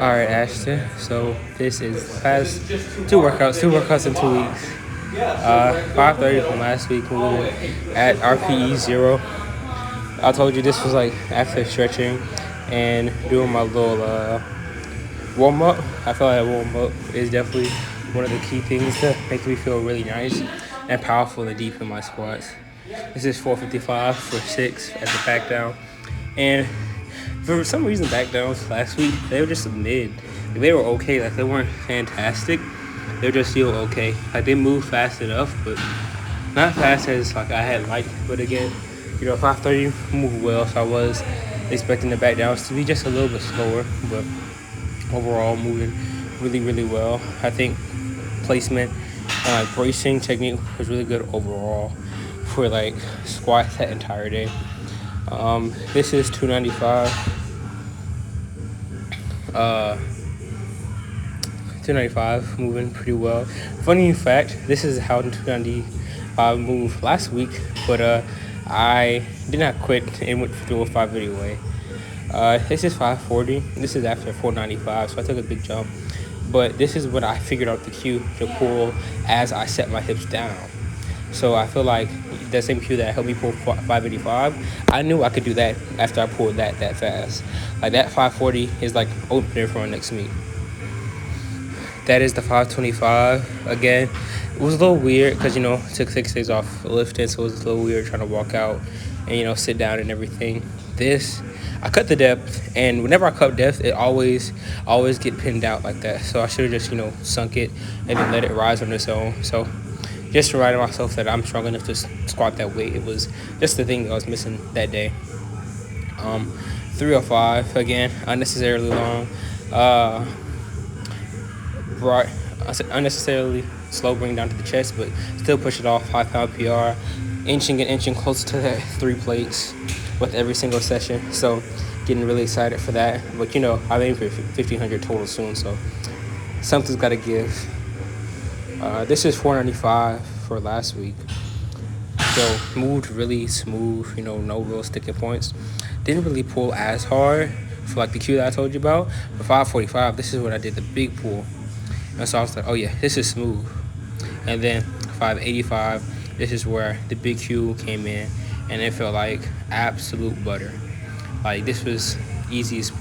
Alright, Ashton. So this is past two workouts in 2 weeks. 5:30 from last week we were at RPE 0. I told you this was like after stretching and doing my little warm up. I feel like warm up is definitely one of the key things to make me feel really nice and powerful and deep in my squats. This is 455 for 6 as a back down. And for some reason, back downs last week, they were just a mid. They were okay. Like, they weren't fantastic. They were just still okay. Like, they moved fast enough, but not fast as, like, I had liked. But again, 530 moved well, so I was expecting the back downs to be just a little bit slower. But overall, moving really, really well. I think placement, bracing technique was really good overall for, like, squats that entire day. This is 295. 295 moving pretty well. Funny fact, this is how 295 moved last week, but I did not quit and went to a 5 anyway. This is 540. This is after 495, so I took a big jump. But this is when I figured out the cue to pull as I set my hips down. So I feel like that same cue that helped me pull 585, I knew I could do that after I pulled that fast. Like, that 540 is like opener for our next meet. That is the 525. Again, it was a little weird because, took 6 days off lifting, so it was a little weird trying to walk out and, sit down and everything. This, I cut the depth, and whenever I cut depth, it always get pinned out like that. So I should have just, sunk it and then let it rise on its own. So just reminding myself that I'm strong enough to squat that weight. It was just the thing that I was missing that day. 305, again, unnecessarily long. Unnecessarily slow bring down to the chest, but still push it off. 5-pound PR, inching closer to that 3 plates with every single session. So getting really excited for that. But I'm aiming for 1,500 total soon, so something's got to give. This is 495 for last week. So moved really smooth, no real sticking points. Didn't really pull as hard for like the cue that I told you about. But 545, this is when I did the big pull. And so I was like, oh yeah, this is smooth. And then 585, this is where the big cue came in, and it felt like absolute butter. Like, this was easiest